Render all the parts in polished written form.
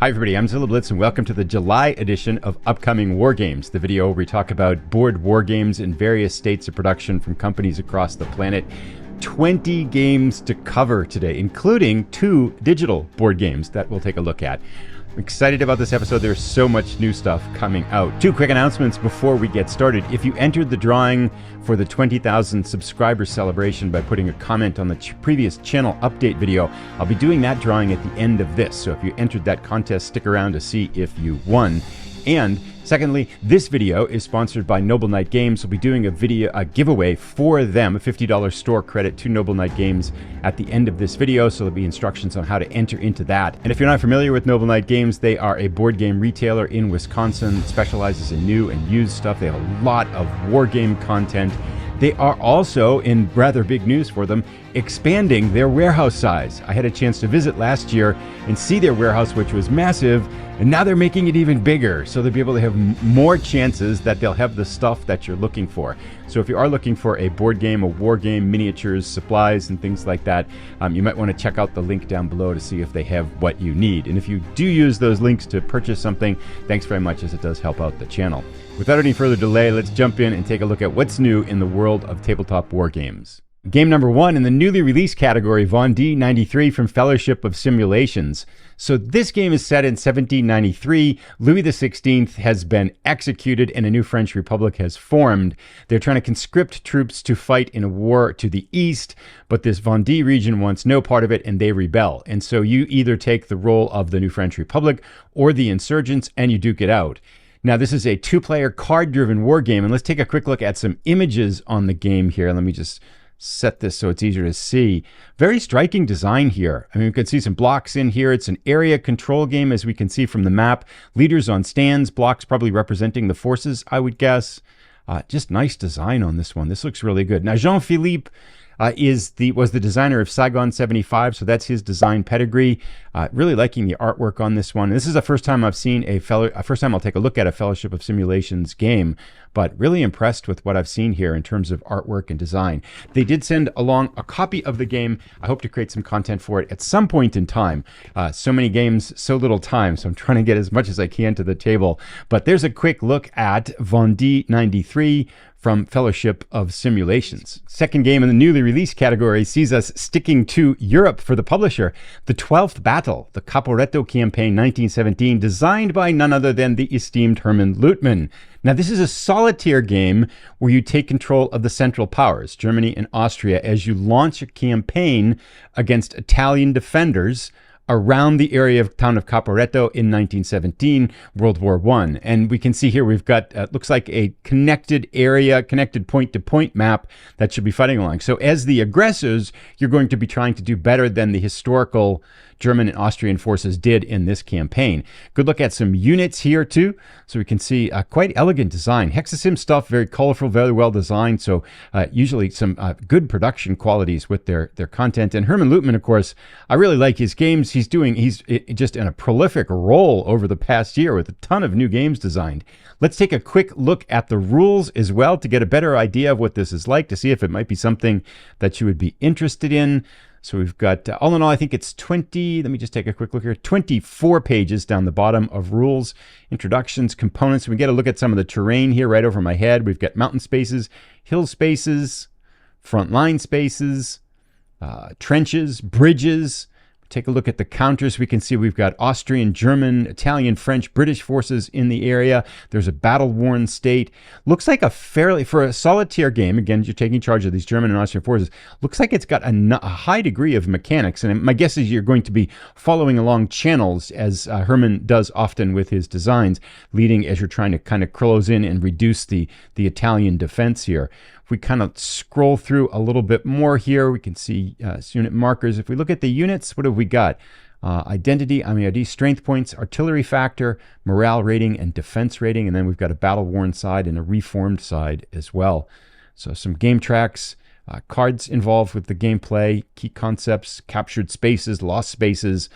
Hi everybody, I'm Zilla Blitz and welcome to the July edition of Upcoming Wargames, the video where we talk about board war games in various states of production from companies across the planet. 20 games to cover today, including 2 digital board games that we'll take a look at. I'm excited about this episode. There's so much new stuff coming out. 2 quick announcements before we get started. If you entered the drawing for the 20,000 subscriber celebration by putting a comment on the previous channel update video, I'll be doing that drawing at the end of this. So if you entered that contest, stick around to see if you won. And secondly, this video is sponsored by Noble Knight Games. We'll be doing a giveaway for them, a $50 store credit to Noble Knight Games at the end of this video. So there'll be instructions on how to enter into that. And if you're not familiar with Noble Knight Games, they are a board game retailer in Wisconsin, specializes in new and used stuff. They have a lot of war game content. They are also, in rather big news for them, expanding their warehouse size. I had a chance to visit last year and see their warehouse, which was massive, and now they're making it even bigger. So they'll be able to have more chances that they'll have the stuff that you're looking for. So if you are looking for a board game, a war game, miniatures, supplies, and things like that, you might want to check out the link down below to see if they have what you need. And if you do use those links to purchase something, thanks very much, as it does help out the channel. Without any further delay, let's jump in and take a look at what's new in the world of tabletop war games. Game number 1 in the newly released category, Vendée 93 from Fellowship of Simulations. So this game is set in 1793. Louis XVI has been executed and a new French Republic has formed. They're trying to conscript troops to fight in a war to the east, but this Vendée region wants no part of it and they rebel. And so you either take the role of the new French Republic or the insurgents and you duke it out. Now, this is a 2-player card-driven war game, and let's take a quick look at some images on the game here. Let me just set this so it's easier to see. Very striking design here. I mean, we could see some blocks in here. It's an area control game, as we can see from the map. Leaders on stands, blocks probably representing the forces, I would guess. Just nice design on this one. This looks really good. Now, Jean-Philippe was the designer of Saigon 75, so that's his design pedigree. Really liking the artwork on this one. This is the first time I've seen first time I'll take a look at a Fellowship of Simulations game, but really impressed with what I've seen here in terms of artwork and design. They did send along a copy of the game. I hope to create some content for it at some point in time. So many games, so little time, so I'm trying to get as much as I can to the table. But there's a quick look at Vendée 93 from Fellowship of Simulations. Second game in the newly released category sees us sticking to Europe for the publisher. The 12th Battle, the Caporetto campaign 1917, designed by none other than the esteemed Hermann Luttmann. Now, this is a solitaire game where you take control of the Central Powers, Germany and Austria, as you launch a campaign against Italian defenders around the area of town of Caporetto in 1917, World War I. And we can see here we've got, looks like a connected area, connected point-to-point map that should be fighting along. So as the aggressors, you're going to be trying to do better than the historical German and Austrian forces did in this campaign. Good look at some units here too. So we can see quite elegant design. Hexasim stuff, very colorful, very well designed. So usually some good production qualities with their content. And Hermann Luttmann, of course, I really like his games. He's just in a prolific role over the past year with a ton of new games designed. Let's take a quick look at the rules as well to get a better idea of what this is like, to see if it might be something that you would be interested in. So we've got, all in all, I think it's 20, let me just take a quick look here, 24 pages down the bottom of rules, introductions, components. We get a look at some of the terrain here right over my head. We've got mountain spaces, hill spaces, front line spaces, trenches, bridges. Take a look at the counters. We can see we've got Austrian, German, Italian, French, British forces in the area. There's a battle-worn state. Looks like for a solitaire game, again, you're taking charge of these German and Austrian forces, looks like it's got a high degree of mechanics. And my guess is you're going to be following along channels, as Hermann does often with his designs, leading as you're trying to kind of close in and reduce the Italian defense here. If we kind of scroll through a little bit more here, we can see unit markers. If we look at the units, what have we got? Identity, ID, strength points, artillery factor, morale rating, and defense rating. And then we've got a battle-worn side and a reformed side as well. So some game tracks, cards involved with the gameplay, key concepts, captured spaces, lost spaces.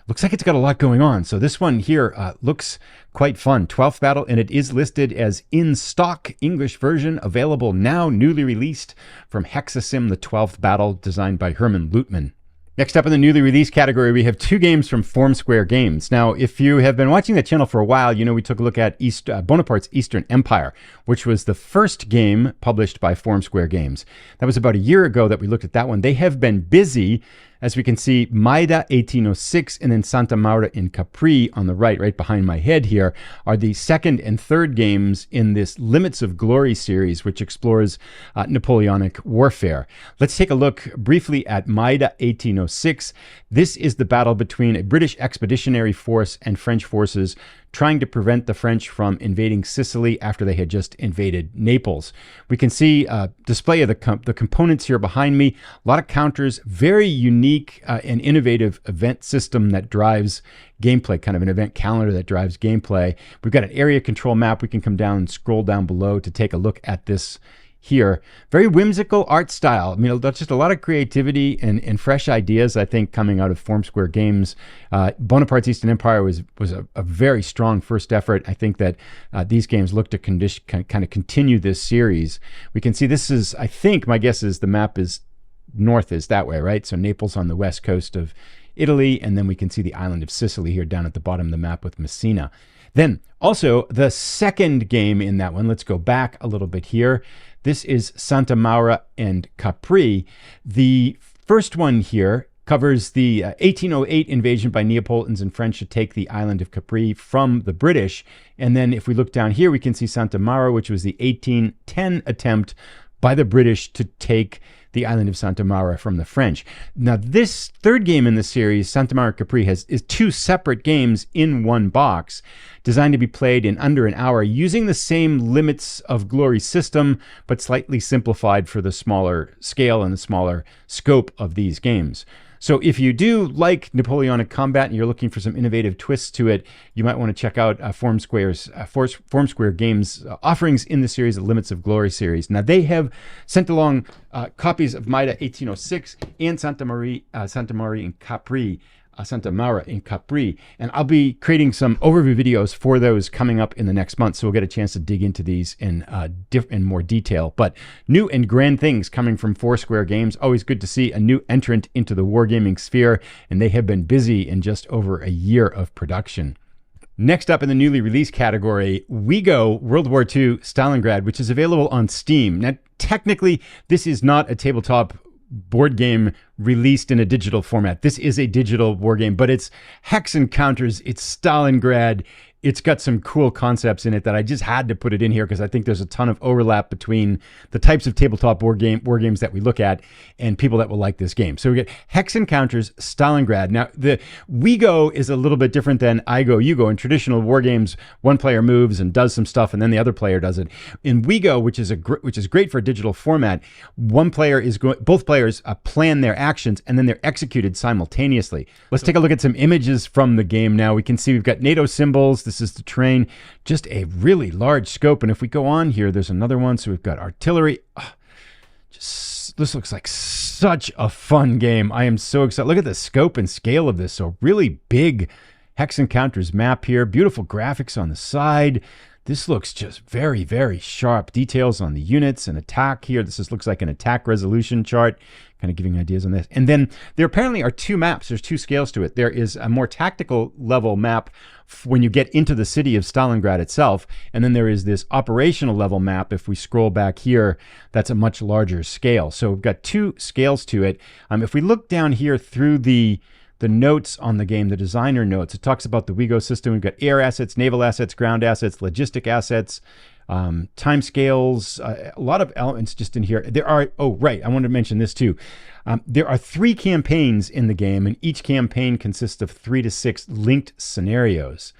Looks like it's got a lot going on. So this one here looks quite fun. 12th Battle, and it is listed as in stock English version, available now, newly released from Hexasim, the 12th Battle, designed by Hermann Luttmann. Next up in the newly released category, we have 2 games from Formsquare Games. Now, if you have been watching the channel for a while, you know we took a look at Bonaparte's Eastern Empire, which was the first game published by Formsquare Games. That was about a year ago that we looked at that one. They have been busy. As we can see, Maida 1806 and then Santa Maura in Capri on the right behind my head here, are the second and third games in this Limits of Glory series, which explores Napoleonic warfare. Let's take a look briefly at Maida 1806. This is the battle between a British expeditionary force and French forces trying to prevent the French from invading Sicily after they had just invaded Naples. We can see a display of the components here behind me. A lot of counters, very unique and innovative event system that drives gameplay, kind of an event calendar that drives gameplay. We've got an area control map. We can come down and scroll down below to take a look at this here. Very whimsical art style. I mean, that's just a lot of creativity and fresh ideas, I think, coming out of Formsquare Games. Bonaparte's Eastern Empire was a very strong first effort. I think that these games look to kind of continue this series. We can see this is, I think, my guess is the map is north is that way, right? So Naples on the west coast of Italy, and then we can see the island of Sicily here down at the bottom of the map with Messina. Then also the second game in that one, let's go back a little bit here. This is Santa Maura and Capri. The first one here covers the 1808 invasion by Neapolitans and French to take the island of Capri from the British. And then if we look down here, we can see Santa Maura, which was the 1810 attempt by the British to take the island of Santa Maura from the French. Now, this third game in the series, Santa Maura Capri, is 2 separate games in one box, designed to be played in under an hour using the same Limits of Glory system, but slightly simplified for the smaller scale and the smaller scope of these games. So if you do like Napoleonic combat and you're looking for some innovative twists to it, you might want to check out Formsquare Games offerings in the series, the Limits of Glory series. Now, they have sent along copies of Maida 1806 and Santa Maura in Capri, and I'll be creating some overview videos for those coming up in the next month, so we'll get a chance to dig into these in more detail. But new and grand things coming from Foursquare Games. Always good to see a new entrant into the wargaming sphere, and they have been busy in just over a year of production. Next up in the newly released category, WEGO World War II Stalingrad, which is available on Steam. Now, technically, this is not a tabletop board game released in a digital format. This is a digital war game, but it's hex encounters, it's Stalingrad, it's got some cool concepts in it that I just had to put it in here because I think there's a ton of overlap between the types of tabletop war games that we look at and people that will like this game. So we get hex encounters, Stalingrad. Now, the WEGO is a little bit different than I go, you go. In traditional war games, one player moves and does some stuff, and then the other player does it. In WEGO, which is great for a digital format, both players plan their actions and then they're executed simultaneously. Let's take a look at some images from the game now. We can see we've got NATO symbols. This is the terrain, just a really large scope. And if we go on here, there's another one. So we've got artillery. This looks like such a fun game. I am so excited. Look at the scope and scale of this. So really big hex encounters map here. Beautiful graphics on the side. This looks just very, very sharp. Details on the units and attack here. This looks like an attack resolution chart, kind of giving ideas on this. And then there apparently are 2 maps. There's 2 scales to it. There is a more tactical level map when you get into the city of Stalingrad itself. And then there is this operational level map. If we scroll back here, that's a much larger scale. So we've got 2 scales to it. If we look down here through the notes on the game, the designer notes, it talks about the WEGO system. We've got air assets, naval assets, ground assets, logistic assets, time scales, a lot of elements just in here. There are, oh, right, I wanted to mention this too. There are 3 campaigns in the game, and each campaign consists of 3 to 6 linked scenarios.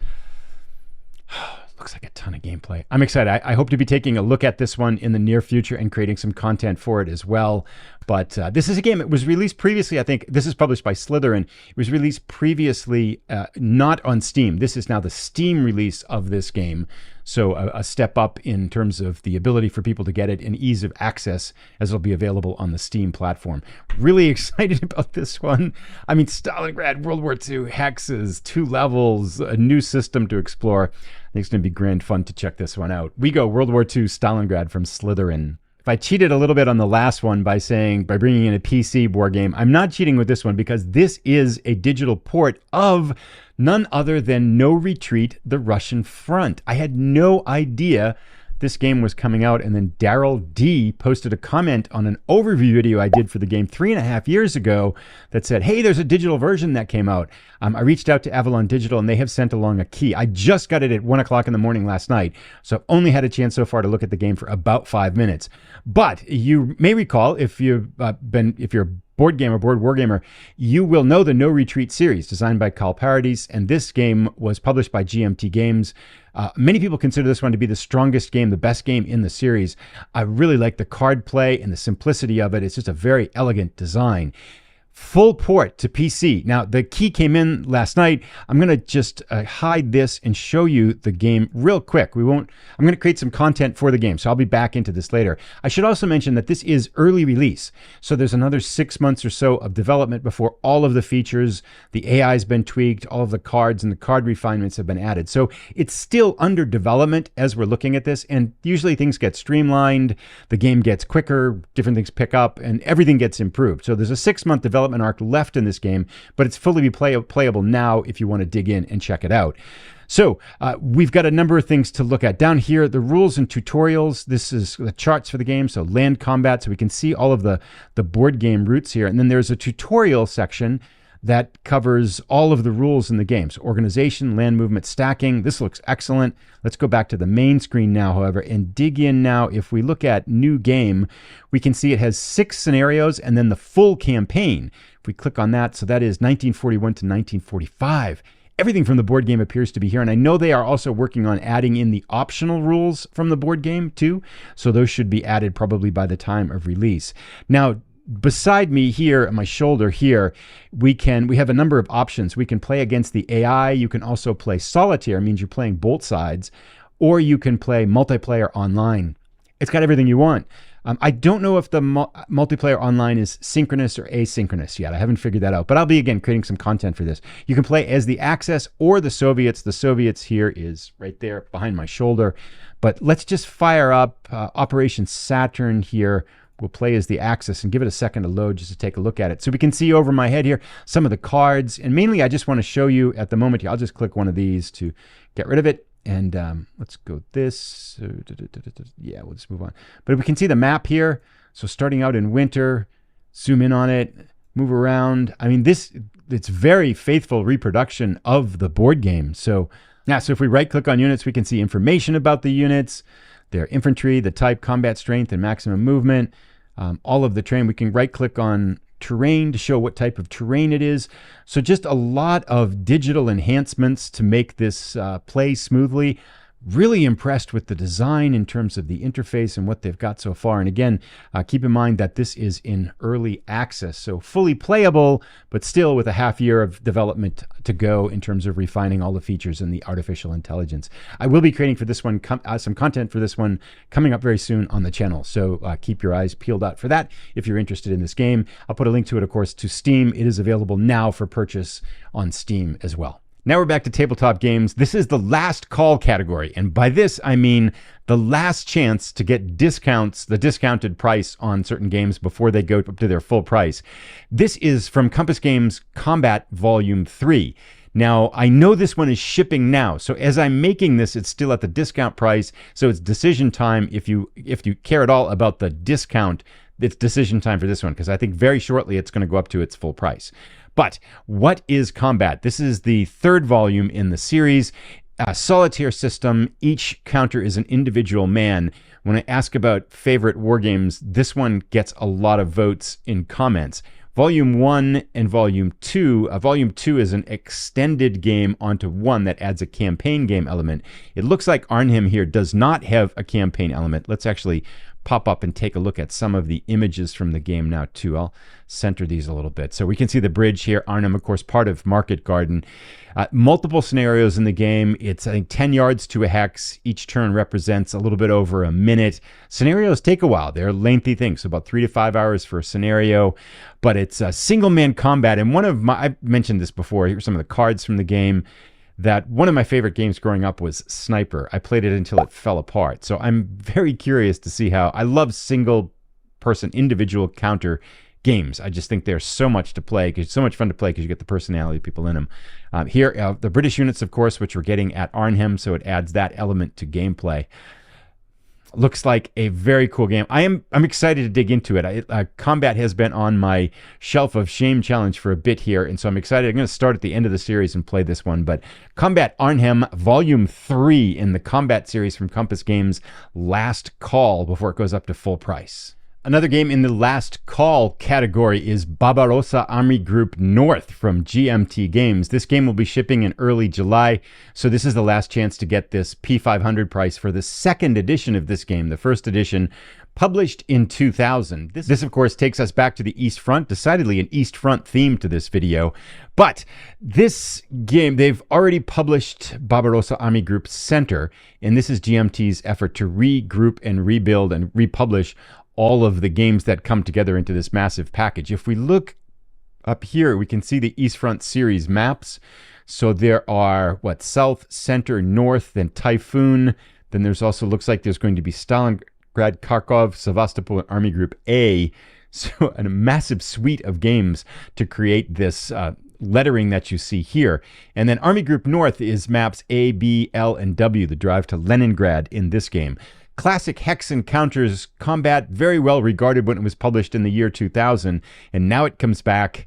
Looks like a ton of gameplay. I'm excited. I hope to be taking a look at this one in the near future and creating some content for it as well. But this is a game. It was released previously. I think this is published by Slytherin. It was released previously not on Steam. This is now the Steam release of this game. So a step up in terms of the ability for people to get it and ease of access, as it'll be available on the Steam platform. Really excited about this one. I mean, Stalingrad, World War II, hexes, 2 levels, a new system to explore. I think it's going to be grand fun to check this one out. WEGO World War II Stalingrad from Slytherin. if I cheated a little bit on the last one by bringing in a PC board game, I'm not cheating with this one because this is a digital port of none other than No Retreat, The Russian Front. I had no idea this game was coming out, and then Daryl D posted a comment on an overview video I did for the game 3.5 years ago that said, hey, there's a digital version that came out. I reached out to Avalon Digital, and they have sent along a key. I just got it at 1 o'clock in the morning last night, so I've only had a chance so far to look at the game for about 5 minutes. But you may recall, if you're a board game or board wargamer, you will know the No Retreat series designed by Carl Paradis, and this game was published by GMT Games. Many people consider this one to be the strongest game, the best game in the series. I really like the card play and the simplicity of it. It's just a very elegant design. Full port to PC. Now, the key came in last night. I'm going to just hide this and show you the game real quick. I'm going to create some content for the game, so I'll be back into this later. I should also mention that this is early release, so there's another 6 months or so of development before all of the features, the AI has been tweaked, all of the cards and the card refinements have been added. So it's still under development as we're looking at this, and usually things get streamlined, the game gets quicker, different things pick up, and everything gets improved. So there's a 6-month development arc left in this game, but it's fully playable now if you want to dig in and check it out. So we've got a number of things to look at. Down here, the rules and tutorials. This is the charts for the game, so land combat, so we can see all of the board game routes here. And then there's a tutorial section that covers all of the rules in the game. So organization, land movement, stacking. This looks excellent. Let's go back to the main screen now, however, and dig in now. If we look at new game, we can see it has 6 scenarios and then the full campaign. If we click on that, so that is 1941 to 1945. Everything from the board game appears to be here, and I know they are also working on adding in the optional rules from the board game too, so those should be added probably by the time of release. Now, beside me here, at my shoulder here, we have a number of options. We can play against the AI. You can also play solitaire, means you're playing both sides, or you can play multiplayer online. It's got everything you want. I don't know if the multiplayer online is synchronous or asynchronous yet. I haven't figured that out, but I'll be, again, creating some content for this. You can play as the Axis or the Soviets. The Soviets here is right there behind my shoulder. But let's just fire up Operation Saturn here. We'll play as the Axis and give it a second to load just to take a look at it. So we can see over my head here some of the cards. And mainly, I just want to show you at the moment here. I'll just click one of these to get rid of it. And let's go this. Yeah, we'll just move on. But we can see the map here. So starting out in winter, zoom in on it, move around. I mean, it's very faithful reproduction of the board game. So yeah, so if we right click on units, we can see information about the units, their infantry, the type, combat strength, and maximum movement. All of the terrain. We can right click on terrain to show what type of terrain it is. So just a lot of digital enhancements to make this play smoothly. Really impressed with the design in terms of the interface and what they've got so far. And again, keep in mind that this is in early access, so fully playable, but still with a half year of development to go in terms of refining all the features and the artificial intelligence. I will be creating for this one some content for this one coming up very soon on the channel. So keep your eyes peeled out for that if you're interested in this game. I'll put a link to it, of course, to Steam. It is available now for purchase on Steam as well. Now we're back to tabletop games. This is the last call category. And by this, I mean the last chance to get discounts, the discounted price on certain games before they go up to their full price. This is from Compass Games Combat Volume 3. Now, I know this one is shipping now. So as I'm making this, it's still at the discount price. So it's decision time. If you care at all about the discount, it's decision time for this one, because I think very shortly it's going to go up to its full price. But what is Combat? This is the 3rd volume in the series. A solitaire system. Each counter is an individual man. When I ask about favorite war games, this one gets a lot of votes in comments. Volume 1 and Volume 2. Volume 2 is an extended game onto 1 that adds a campaign game element. It looks like Arnhem here does not have a campaign element. Let's actually pop up and take a look at some of the images from the game now too. I'll center these a little bit. So we can see the bridge here. Arnhem, of course, part of Market Garden. Multiple scenarios in the game. It's, I think, 10 yards to a hex. Each turn represents a little bit over a minute. Scenarios take a while. They're lengthy things, so about 3 to 5 hours for a scenario. But it's a single-man combat. And I've mentioned this before. Here's some of the cards from the game. that one of my favorite games growing up was Sniper. I played it until it fell apart. So I'm very curious to see how. I love single-person individual counter games. I just think there's so much to play, because it's so much fun to play because you get the personality of people in them. Here, the British units, of course, which we're getting at Arnhem, so it adds that element to gameplay. Looks like a very cool game. I'm excited to dig into it. Combat has been on my shelf of shame challenge for a bit here, and so I'm excited. I'm going to start at the end of the series and play this one. But Combat Arnhem Volume 3 in the Combat series from Compass Games, Last Call, before it goes up to full price. Another game in the Last Call category is Barbarossa Army Group North from GMT Games. This game will be shipping in early July, so this is the last chance to get this P500 price for the second edition of this game. The first edition, published in 2000. This, of course, takes us back to the East Front, decidedly an East Front theme to this video. But this game, they've already published Barbarossa Army Group Center, and this is GMT's effort to regroup and rebuild and republish all of the games that come together into this massive package. If we look up here, we can see the East Front series maps. So there are, South, Center, North, then Typhoon. Then there's also, looks like there's going to be Stalingrad, Kharkov, Sevastopol, and Army Group A. So a massive suite of games to create this lettering that you see here. And then Army Group North is maps A, B, L, and W, the drive to Leningrad in this game. Classic hex encounters combat, very well regarded when it was published in the year 2000, and now it comes back.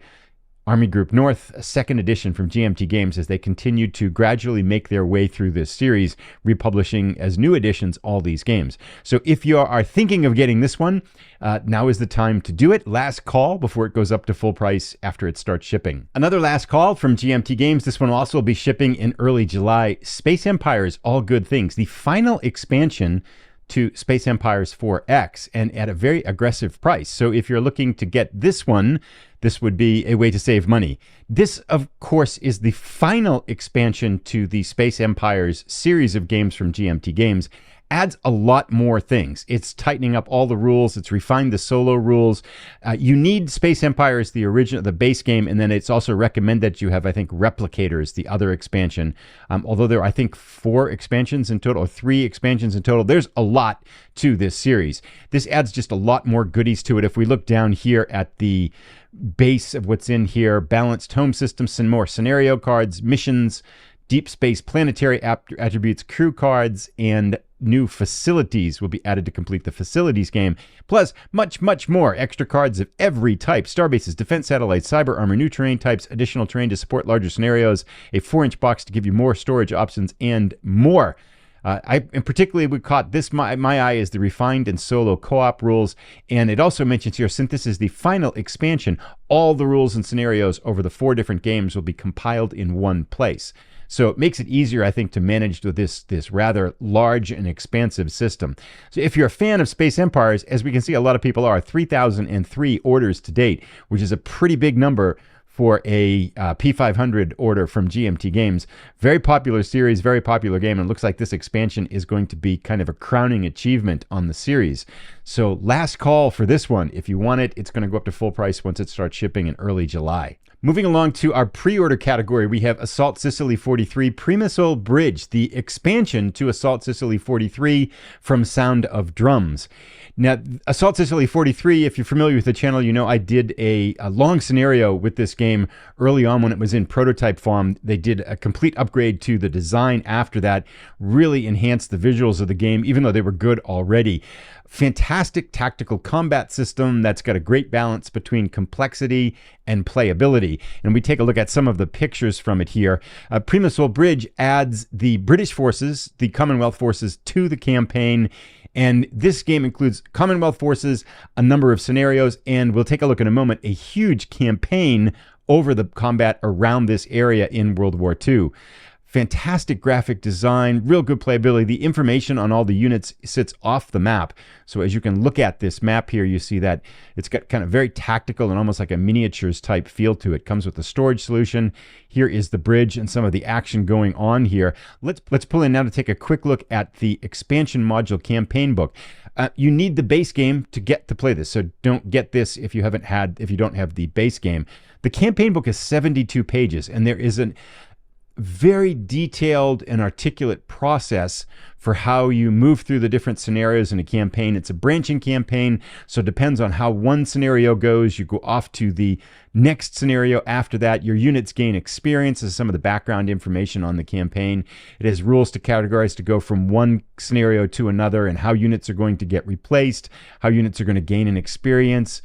Army Group North, a second edition from GMT Games, as they continue to gradually make their way through this series, republishing as new editions all these games. So if you are thinking of getting this one, now is the time to do it. Last call before it goes up to full price after it starts shipping. Another last call from GMT Games. This one will also be shipping in early July. Space Empires, All Good Things. The final expansion to Space Empires 4X, and at a very aggressive price. So if you're looking to get this one, this would be a way to save money. This, of course, is the final expansion to the Space Empires series of games from GMT Games. Adds a lot more things. It's tightening up all the rules. It's refined the solo rules. You need Space Empires, the original, the base game, and then it's also recommended that you have, I think, Replicators, the other expansion. Although there are, I think, 4 expansions in total, or 3 expansions in total. There's a lot to this series. This adds just a lot more goodies to it. If we look down here at the base of what's in here, balanced home system, some more scenario cards, missions, deep space planetary attributes, crew cards, and new facilities will be added to complete the facilities game. Plus, much, much more. Extra cards of every type. Starbases, defense satellites, cyber armor, new terrain types, additional terrain to support larger scenarios, a 4-inch box to give you more storage options, and more. And particularly we caught this, my eye, is the refined and solo co-op rules. And it also mentions here, since this is the final expansion, all the rules and scenarios over the 4 different games will be compiled in one place. So it makes it easier, I think, to manage with this rather large and expansive system. So if you're a fan of Space Empires, as we can see a lot of people are, 3,003 orders to date, which is a pretty big number for a P500 order from GMT Games. Very popular series, very popular game, and it looks like this expansion is going to be kind of a crowning achievement on the series. So last call for this one. If you want it, it's going to go up to full price once it starts shipping in early July. Moving along to our pre-order category, we have Assault Sicily 43 Pre-Missile Bridge, the expansion to Assault Sicily 43 from Sound of Drums. Now, Assault Sicily 43, if you're familiar with the channel, you know I did a long scenario with this game early on when it was in prototype form. They did a complete upgrade to the design after that, really enhanced the visuals of the game, even though they were good already. Fantastic tactical combat system that's got a great balance between complexity and playability. And we take a look at some of the pictures from it here. Pre-Missile Bridge adds the British forces, the Commonwealth forces, to the campaign. And this game includes Commonwealth forces, a number of scenarios, and we'll take a look in a moment, a huge campaign over the combat around this area in World War II. Fantastic graphic design, real good playability. The information on all the units sits off the map. So as you can look at this map here, you see that it's got kind of very tactical and almost like a miniatures type feel to it. Comes with a storage solution. Here is the bridge and some of the action going on here. Let's pull in now to take a quick look at the expansion module campaign book. You need the base game to get to play this, so don't get this if you don't have the base game. The campaign book is 72 pages, and there is very detailed and articulate process for how you move through the different scenarios in a campaign. It's a branching campaign, so it depends on how one scenario goes. You go off to the next scenario after that. Your units gain experience as some of the background information on the campaign. It has rules to categorize to go from one scenario to another, and how units are going to get replaced, how units are going to gain an experience.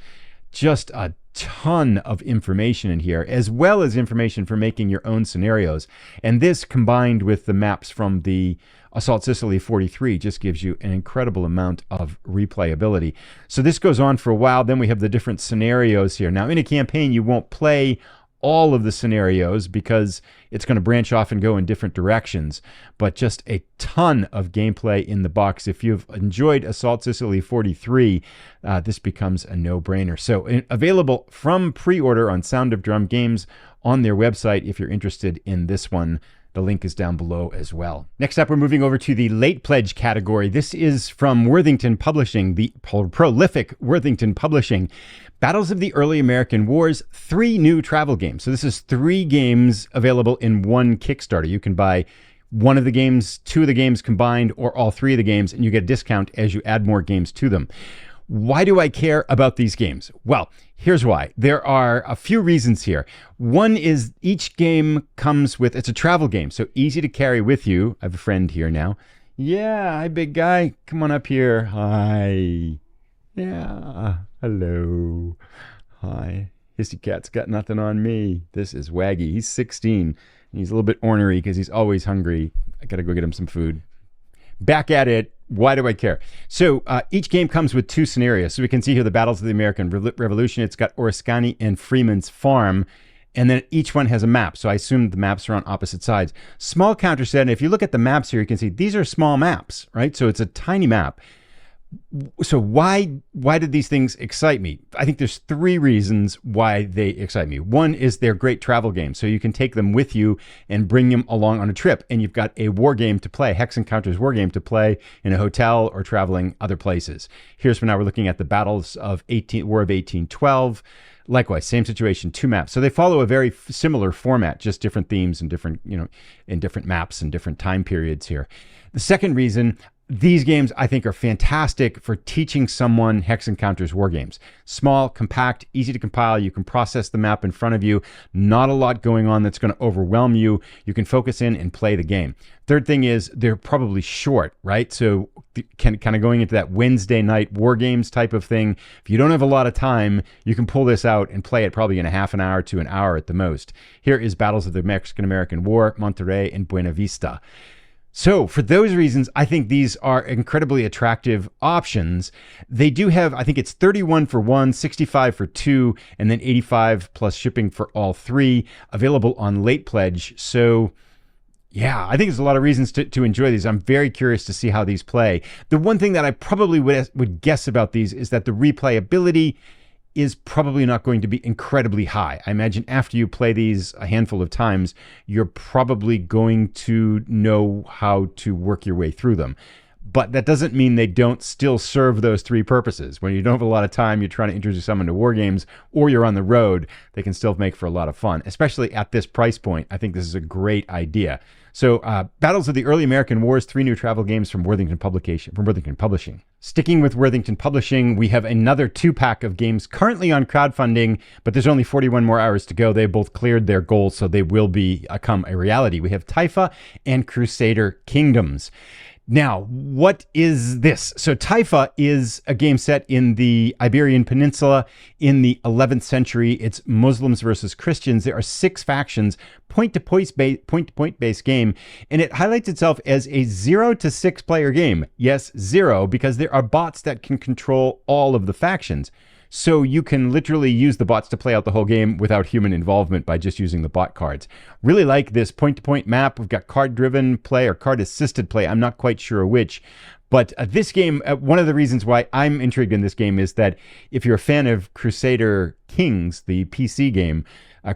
Just a ton of information in here, as well as information for making your own scenarios. And this, combined with the maps from the Assault Sicily 43, just gives you an incredible amount of replayability. So this goes on for a while. Then we have the different scenarios here. Now, in a campaign, you won't play all of the scenarios because it's going to branch off and go in different directions, but just a ton of gameplay in the box. If you've enjoyed Assault Sicily 43, this becomes a no-brainer. So available from pre-order on Sound of Drum Games on their website if you're interested in this one. The link is down below as well. Next up, we're moving over to the late pledge category. This is from Worthington Publishing, the prolific Worthington Publishing. Battles of the Early American Wars, 3 new travel games. So this is 3 games available in one Kickstarter. You can buy one of the games, 2 of the games combined, or all 3 of the games, and you get a discount as you add more games to them. Why do I care about these games? Well, here's why. There are a few reasons here. One is each game comes with, it's a travel game, so easy to carry with you. I have a friend here now. Yeah, hi, big guy. Come on up here. Hi. Yeah, hello. Hi. Hissy Cat's got nothing on me. This is Waggy. He's 16. And he's a little bit ornery because he's always hungry. I gotta go get him some food. Back at it. Why do I care? So each game comes with 2 scenarios. So we can see here the Battles of the American Revolution. It's got Oriskany and Freeman's Farm. And then each one has a map. So I assume the maps are on opposite sides. Small counter set. And if you look at the maps here, you can see these are small maps, right? So it's a tiny map. So why did these things excite me? I think there's 3 reasons why they excite me. One is they're great travel games, so you can take them with you and bring them along on a trip, and you've got a war game to play, Hex Encounters war game to play in a hotel or traveling other places. Here's where now we're looking at the Battles of War of 1812. Likewise, same situation, 2 maps. So they follow a very similar format, just different themes and different, in different maps and different time periods here. The second reason, these games, I think, are fantastic for teaching someone Hex Encounters war games. Small, compact, easy to compile. You can process the map in front of you. Not a lot going on that's going to overwhelm you. You can focus in and play the game. Third thing is they're probably short, right? So kind of going into that Wednesday night war games type of thing. If you don't have a lot of time, you can pull this out and play it probably in a half an hour to an hour at the most. Here is Battles of the Mexican-American War, Monterrey, and Buena Vista. So for those reasons, I think these are incredibly attractive options. They do have, I think it's 31 for 1, 65 for 2, and then 85 plus shipping for all 3 available on late pledge. So yeah, I think there's a lot of reasons to enjoy these. I'm very curious to see how these play. The one thing that I probably would guess about these is that the replayability is probably not going to be incredibly high. I imagine after you play these a handful of times, you're probably going to know how to work your way through them. But that doesn't mean they don't still serve those 3 purposes. When you don't have a lot of time, you're trying to introduce someone to war games, or you're on the road, they can still make for a lot of fun, especially at this price point. I think this is a great idea. So Battles of the Early American Wars, 3 new travel games from Worthington Publishing. Sticking with Worthington Publishing, we have another 2-pack of games currently on crowdfunding, but there's only 41 more hours to go. They both cleared their goals, so they will become a reality. We have Taifa and Crusader Kingdoms. Now, what is this? So Taifa is a game set in the Iberian Peninsula in the 11th century. It's Muslims versus Christians. There are 6 factions, point-to-point based game, and it highlights itself as a 0 to 6 player game. Yes, 0, because there are bots that can control all of the factions. So you can literally use the bots to play out the whole game without human involvement by just using the bot cards. Really like this point-to-point map. We've got card-driven play or card-assisted play. I'm not quite sure which, But this game, one of the reasons why I'm intrigued in this game is that if you're a fan of Crusader Kings, the PC game,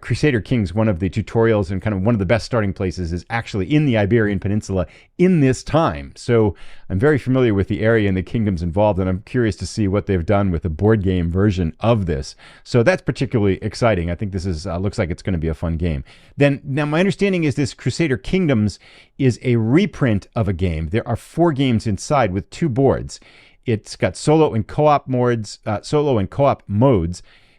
Crusader Kings, one of the tutorials and kind of one of the best starting places is actually in the Iberian Peninsula in this time. So I'm very familiar with the area and the kingdoms involved, and I'm curious to see what they've done with the board game version of this. So that's particularly exciting. I think this is looks like it's going to be a fun game. Now my understanding is this Crusader Kingdoms is a reprint of a game. There are 4 games inside with 2 boards. It's got solo and co-op modes.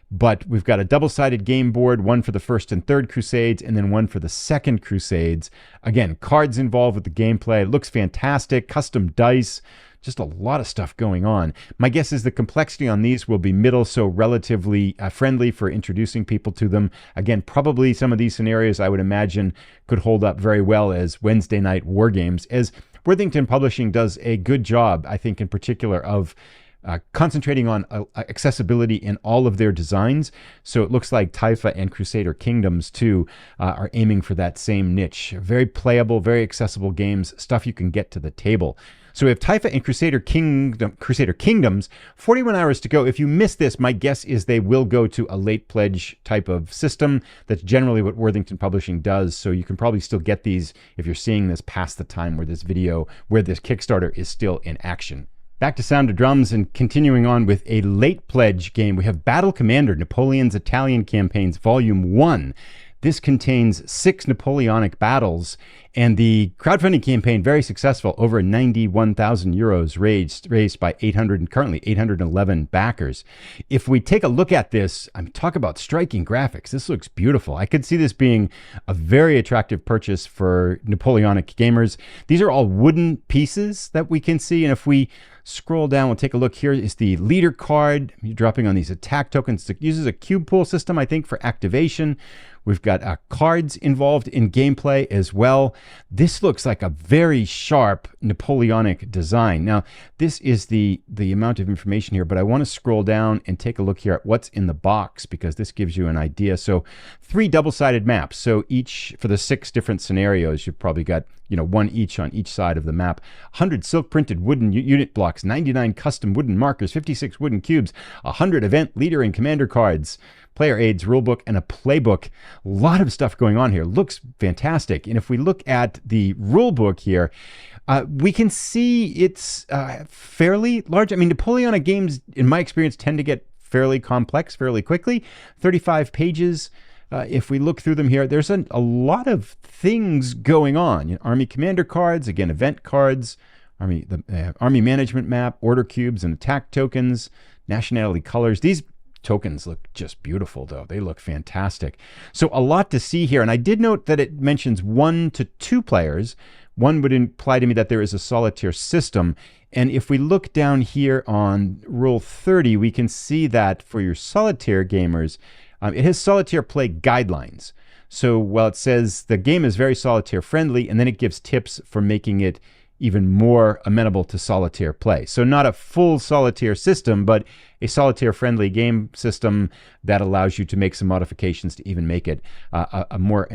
But we've got a double-sided game board, one for the First and Third Crusades, and then one for the Second Crusades. Again, cards involved with the gameplay. It looks fantastic. Custom dice. Just a lot of stuff going on. My guess is the complexity on these will be middle, so relatively friendly for introducing people to them. Again, probably some of these scenarios I would imagine could hold up very well as Wednesday night war games, as Worthington Publishing does a good job, I think, in particular, of concentrating on accessibility in all of their designs. So it looks like Taifa and Crusader Kingdoms, too, are aiming for that same niche. Very playable, very accessible games, stuff you can get to the table. So we have Taifa and Crusader Kingdoms, 41 hours to go. If you miss this, my guess is they will go to a late pledge type of system. That's generally what Worthington Publishing does. So you can probably still get these if you're seeing this past the time where this Kickstarter is still in action. Back to Sound of Drums and continuing on with a late pledge game. We have Battle Commander, Napoleon's Italian Campaigns, Volume 1. This contains 6 Napoleonic battles, and the crowdfunding campaign, very successful, over 91,000 euros raised by currently 811 backers. If we take a look at this, talk about striking graphics. This looks beautiful. I could see this being a very attractive purchase for Napoleonic gamers. These are all wooden pieces that we can see, and if we scroll down, we'll take a look. Here is the leader card. You're dropping on these attack tokens. It uses a cube pool system, I think, for activation. We've got cards involved in gameplay as well. This looks like a very sharp Napoleonic design. Now, this is the amount of information here, but I want to scroll down and take a look here at what's in the box, because this gives you an idea. So 3 double-sided maps. So each, for the 6 different scenarios, you've probably got one each on each side of the map. 100 silk-printed wooden unit blocks, 99 custom wooden markers, 56 wooden cubes, 100 event leader and commander cards, player aids, rulebook, and a playbook. A lot of stuff going on here. Looks fantastic. And if we look at the rulebook here, we can see it's fairly large. Napoleonic games, in my experience, tend to get fairly complex fairly quickly. 35 pages. If we look through them here, there's a lot of things going on. Army commander cards, again, event cards, army management map, order cubes and attack tokens, nationality colors. These tokens look just beautiful, though. They look fantastic. So a lot to see here. And I did note that it mentions 1 to 2 players. 1 would imply to me that there is a solitaire system. And if we look down here on Rule 30, we can see that for your solitaire gamers, it has solitaire play guidelines. So while it says the game is very solitaire friendly, and then it gives tips for making it even more amenable to solitaire play. So not a full solitaire system, but a solitaire friendly game system that allows you to make some modifications to even make it a more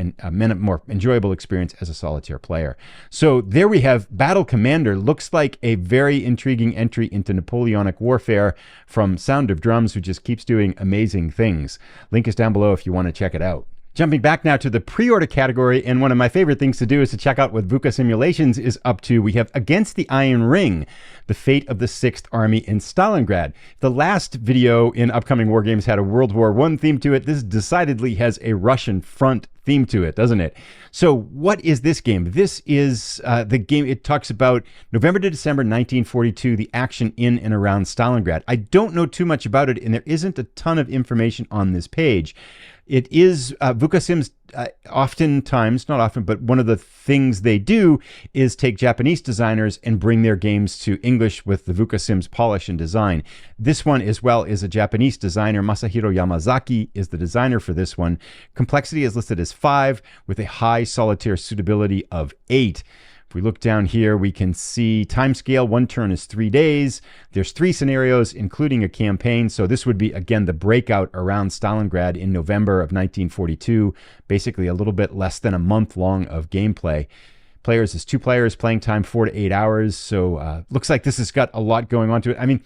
enjoyable experience as a solitaire player. So there we have Battle Commander. Looks like a very intriguing entry into Napoleonic warfare from Sound of Drums, who just keeps doing amazing things. Link is down below if you want to check it out. Jumping back now to the pre-order category, and one of my favorite things to do is to check out what VUCA Simulations is up to. We have Against the Iron Ring, the fate of the 6th Army in Stalingrad. The last video in Upcoming War Games had a World War I theme to it. This decidedly has a Russian front theme to it, doesn't it? So what is this game? This is the game. It talks about November to December 1942, the action in and around Stalingrad. I don't know too much about it, and there isn't a ton of information on this page. It is VUCA Sims oftentimes, not often, but one of the things they do is take Japanese designers and bring their games to English with the VUCA Sims polish and design. This one as well is a Japanese designer. Masahiro Yamazaki is the designer for this one. Complexity is listed as 5 with a high solitaire suitability of 8. If we look down here, we can see timescale. 1 turn is 3 days. There's 3 scenarios, including a campaign. So this would be, again, the breakout around Stalingrad in November of 1942. Basically a little bit less than a month long of gameplay. players is 2 players, playing time 4 to 8 hours. So looks like this has got a lot going on to it. I mean,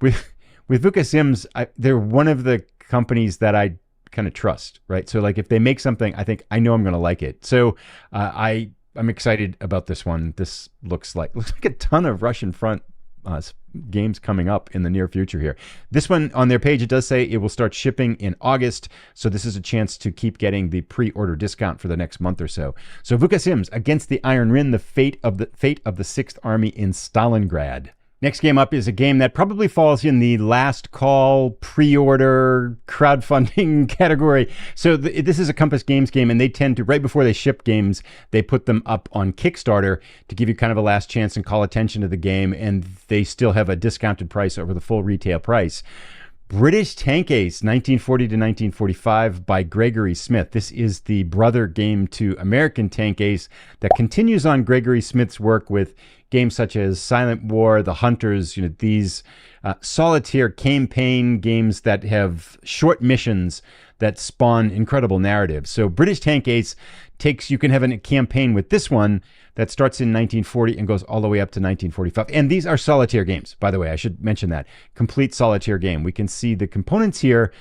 with VUCA Sims, they're one of the companies that I kind of trust, right? So like if they make something, I know I'm going to like it. So I'm excited about this one. This looks like a ton of Russian front games coming up in the near future here. This one on their page, it does say it will start shipping in August. So this is a chance to keep getting the pre-order discount for the next month or so. So VUCA Sims, Against the Iron Ring, the fate of the Sixth Army in Stalingrad. Next game up is a game that probably falls in the last call, pre-order, crowdfunding category. So this is a Compass Games game, and they tend to, right before they ship games, they put them up on Kickstarter to give you kind of a last chance and call attention to the game, and they still have a discounted price over the full retail price. British Tank Ace, 1940 to 1945 by Gregory Smith. This is the brother game to American Tank Ace that continues on Gregory Smith's work with games such as Silent War, The Hunters, these solitaire campaign games that have short missions that spawn incredible narratives. So British Tank Ace you can have a campaign with this one that starts in 1940 and goes all the way up to 1945. And these are solitaire games, by the way. I should mention that. Complete solitaire game. We can see the components here,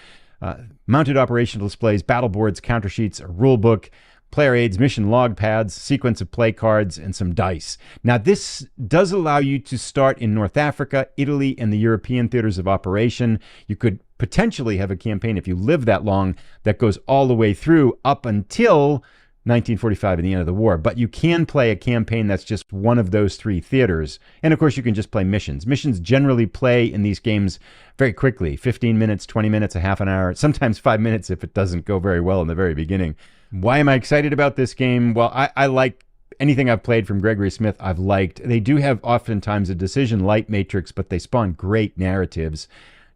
mounted operational displays, battle boards, counter sheets, a rule book, player aids, mission log pads, sequence of play cards, and some dice. Now, this does allow you to start in North Africa, Italy, and the European theaters of operation. You could potentially have a campaign, if you live that long, that goes all the way through up until 1945 and the end of the war. But you can play a campaign that's just one of those 3 theaters. And of course, you can just play missions. Missions generally play in these games very quickly, 15 minutes, 20 minutes, a half an hour, sometimes 5 minutes if it doesn't go very well in the very beginning. Why am I excited about this game? Well, I like anything I've played from Gregory Smith, I've liked. They do have oftentimes a decision light matrix, but they spawn great narratives.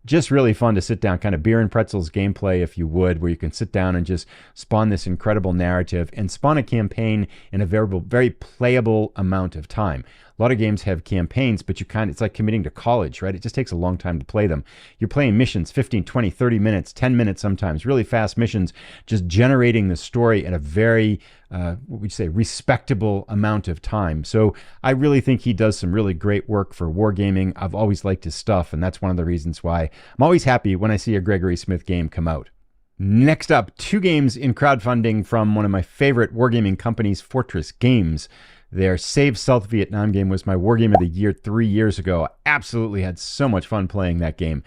Just really fun to sit down, kind of beer and pretzels gameplay, if you would, where you can sit down and just spawn this incredible narrative and spawn a campaign in a very playable amount of time. A lot of games have campaigns, but it's like committing to college, right? It just takes a long time to play them. You're playing missions, 15, 20, 30 minutes, 10 minutes sometimes, really fast missions, just generating the story in a very, what would you say, respectable amount of time. So I really think he does some really great work for wargaming. I've always liked his stuff, and that's one of the reasons why I'm always happy when I see a Gregory Smith game come out. Next up, 2 games in crowdfunding from one of my favorite wargaming companies, Fortress Games. Their Save South Vietnam game was my Wargame of the Year 3 years ago. I absolutely had so much fun playing that game.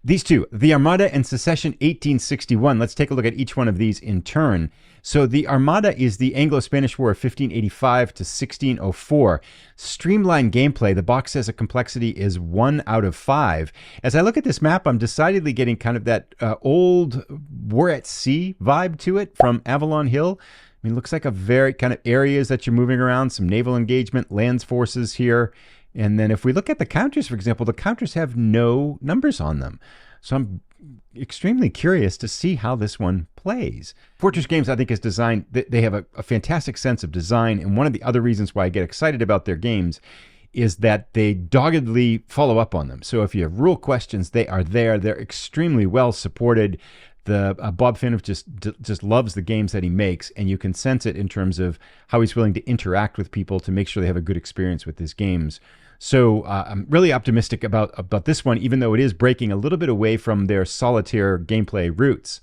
These 2, the Armada and Secession 1861. Let's take a look at each one of these in turn. So the Armada is the Anglo-Spanish War of 1585 to 1604. Streamlined gameplay. The box says a complexity is 1 out of 5. As I look at this map, I'm decidedly getting kind of that old War at Sea vibe to it from Avalon Hill. I mean, it looks like a very kind of areas that you're moving around, some naval engagement, lands forces here. And then if we look at the counters, for example, the counters have no numbers on them. So I'm extremely curious to see how this one plays. Fortress Games, I think, is designed, they have a fantastic sense of design. And one of the other reasons why I get excited about their games is that they doggedly follow up on them. So if you have rule questions, they are there. They're extremely well supported. Bob Finoff just loves the games that he makes, and you can sense it in terms of how he's willing to interact with people to make sure they have a good experience with his games. So I'm really optimistic about this one, even though it is breaking a little bit away from their solitaire gameplay roots.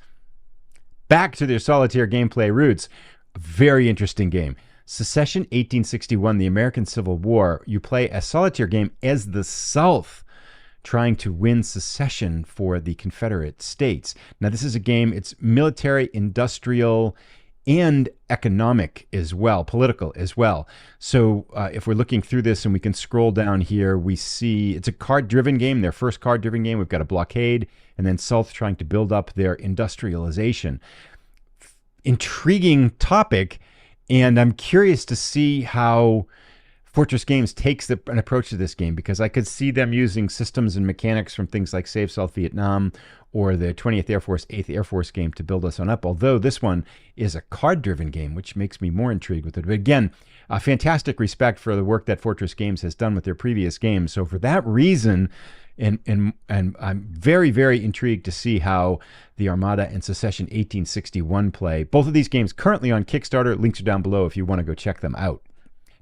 Back to their solitaire gameplay roots, a very interesting game. Secession 1861, the American Civil War. You play a solitaire game as the South, trying to win secession for the Confederate States. Now, this is a game, it's military, industrial, and economic as well, political as well. So if we're looking through this and we can scroll down here, we see it's a card-driven game, their first card-driven game. We've got a blockade, and then South trying to build up their industrialization. Intriguing topic, and I'm curious to see how Fortress Games takes an approach to this game, because I could see them using systems and mechanics from things like Save South Vietnam or the 20th Air Force, 8th Air Force game to build us on up, although this one is a card-driven game, which makes me more intrigued with it. But again, a fantastic respect for the work that Fortress Games has done with their previous games. So for that reason, and I'm very, very intrigued to see how the Armada and Secession 1861 play. Both of these games currently on Kickstarter. Links are down below if you want to go check them out.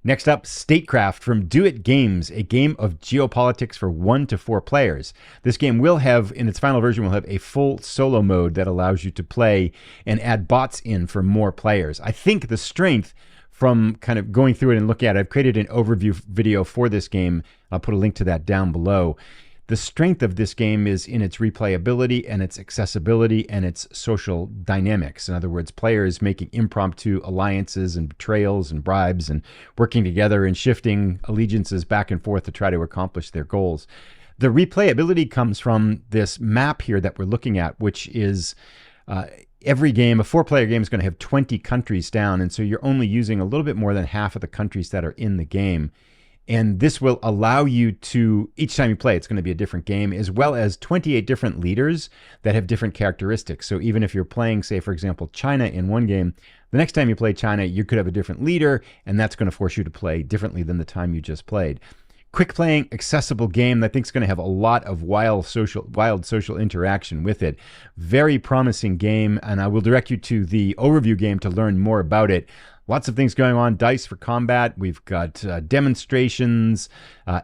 Next up, Statecraft from Do It Games, a game of geopolitics for 1 to 4 players. This game will have, in its final version, will have a full solo mode that allows you to play and add bots in for more players. I think the strength from kind of going through it and looking at it, I've created an overview video for this game. I'll put a link to that down below. The strength of this game is in its replayability and its accessibility and its social dynamics. In other words, players making impromptu alliances and betrayals and bribes and working together and shifting allegiances back and forth to try to accomplish their goals. The replayability comes from this map here that we're looking at, which is every game, a 4-player game, is going to have 20 countries down. And so you're only using a little bit more than half of the countries that are in the game. And this will allow you to, each time you play, it's going to be a different game, as well as 28 different leaders that have different characteristics. So even if you're playing, say, for example, China in one game, the next time you play China, you could have a different leader, and that's going to force you to play differently than the time you just played. Quick playing, accessible game that I think is going to have a lot of wild social interaction with it. Very promising game, and I will direct you to the overview game to learn more about it. Lots of things going on. Dice for combat. We've got demonstrations,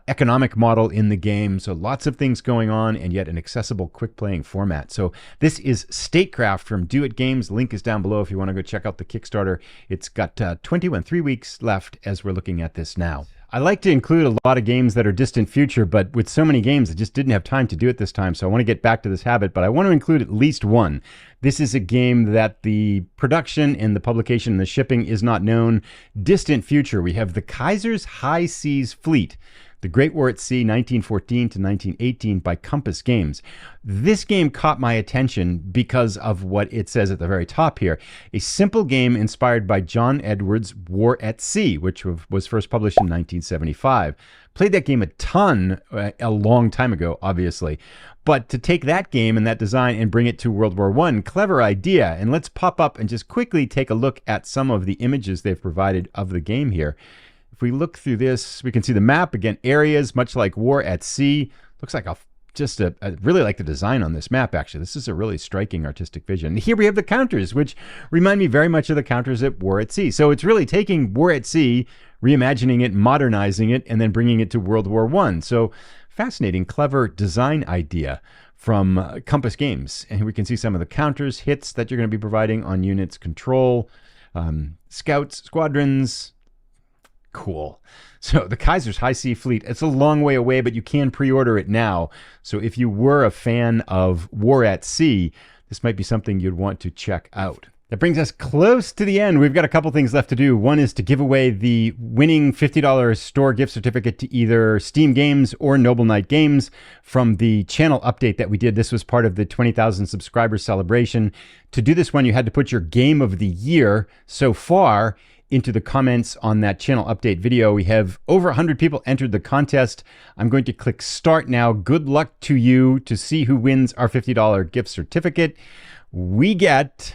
economic model in the game. So lots of things going on, and yet an accessible, quick-playing format. So this is Statecraft from Do It Games. Link is down below if you want to go check out the Kickstarter. It's got 3 weeks left as we're looking at this now. I like to include a lot of games that are distant future, but with so many games, I just didn't have time to do it this time. So I want to get back to this habit, but I want to include at least one. This is a game that the production and the publication and the shipping is not known. Distant future, we have the Kaiser's High Seas Fleet, The Great War at Sea, 1914 to 1918 by Compass Games. This game caught my attention because of what it says at the very top here. A simple game inspired by John Edwards' War at Sea, which was first published in 1975. Played that game a ton a long time ago, obviously. But to take that game and that design and bring it to World War I, clever idea. And let's pop up and just quickly take a look at some of the images they've provided of the game here. If we look through this, we can see the map, again, areas, much like War at Sea. Looks like I really like the design on this map, actually. This is a really striking artistic vision. And here we have the counters, which remind me very much of the counters at War at Sea. So it's really taking War at Sea, reimagining it, modernizing it, and then bringing it to World War I. So fascinating, clever design idea from Compass Games. And here we can see some of the counters, hits that you're going to be providing on units, control, scouts, squadrons. Cool. So the Kaiser's High Sea Fleet, it's a long way away, but you can pre-order it now. So if you were a fan of War at Sea, this might be something you'd want to check out. That brings us close to the end. We've got a couple things left to do. One is to give away the winning $50 store gift certificate to either Steam Games or Noble Knight Games from the channel update that we did. This was part of the 20,000 subscriber celebration. To do this one, you had to put your game of the year so far into the comments on that channel update video. We have over 100 people entered the contest. I'm going to click start now. Good luck to you to see who wins our $50 gift certificate. We get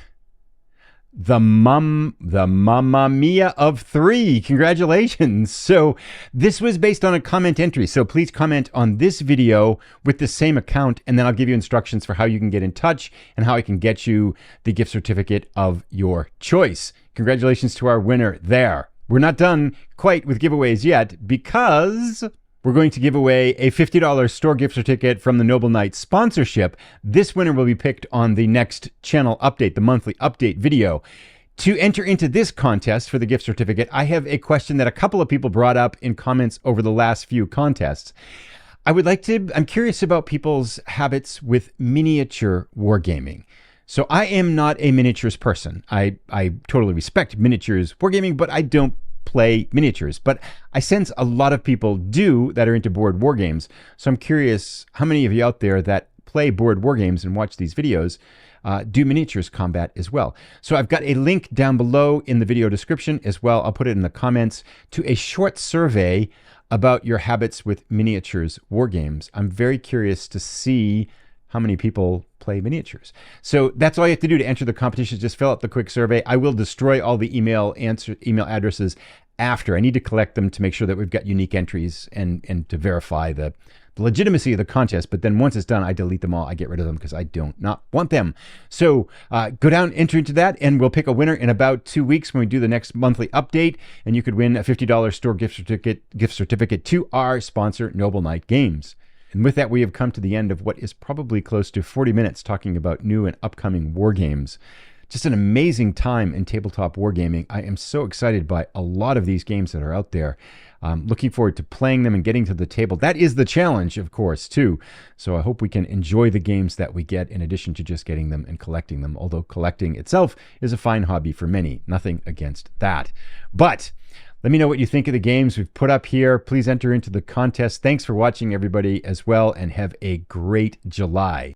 the Mamma Mia of 3. Congratulations. So this was based on a comment entry. So please comment on this video with the same account, and then I'll give you instructions for how you can get in touch and how I can get you the gift certificate of your choice. Congratulations to our winner there. We're not done quite with giveaways yet, because we're going to give away a $50 store gift certificate from the Noble Knight sponsorship. This winner will be picked on the next channel update, the monthly update video. To enter into this contest for the gift certificate, I have a question that a couple of people brought up in comments over the last few contests. I'm curious about people's habits with miniature wargaming. So I am not a miniatures person. I totally respect miniatures wargaming, but I don't play miniatures. But I sense a lot of people do that are into board war games. So I'm curious how many of you out there that play board war games and watch these videos do miniatures combat as well. So I've got a link down below in the video description as well. I'll put it in the comments to a short survey about your habits with miniatures war games. I'm very curious to see how many people play miniatures. So that's all you have to do to enter the competition. Just fill out the quick survey. I will destroy all the email addresses after. I need to collect them to make sure that we've got unique entries and to verify the legitimacy of the contest. But then once it's done, I delete them all. I get rid of them because I don't not want them. So go down, enter into that, and we'll pick a winner in about 2 weeks when we do the next monthly update. And you could win a $50 store gift certificate to our sponsor, Noble Knight Games. And with that, we have come to the end of what is probably close to 40 minutes talking about new and upcoming war games. Just an amazing time in tabletop wargaming. I am so excited by a lot of these games that are out there. Looking forward to playing them and getting to the table. That is the challenge, of course, too. So I hope we can enjoy the games that we get in addition to just getting them and collecting them. Although collecting itself is a fine hobby for many. Nothing against that. But let me know what you think of the games we've put up here. Please enter into the contest. Thanks for watching, everybody, as well, and have a great July.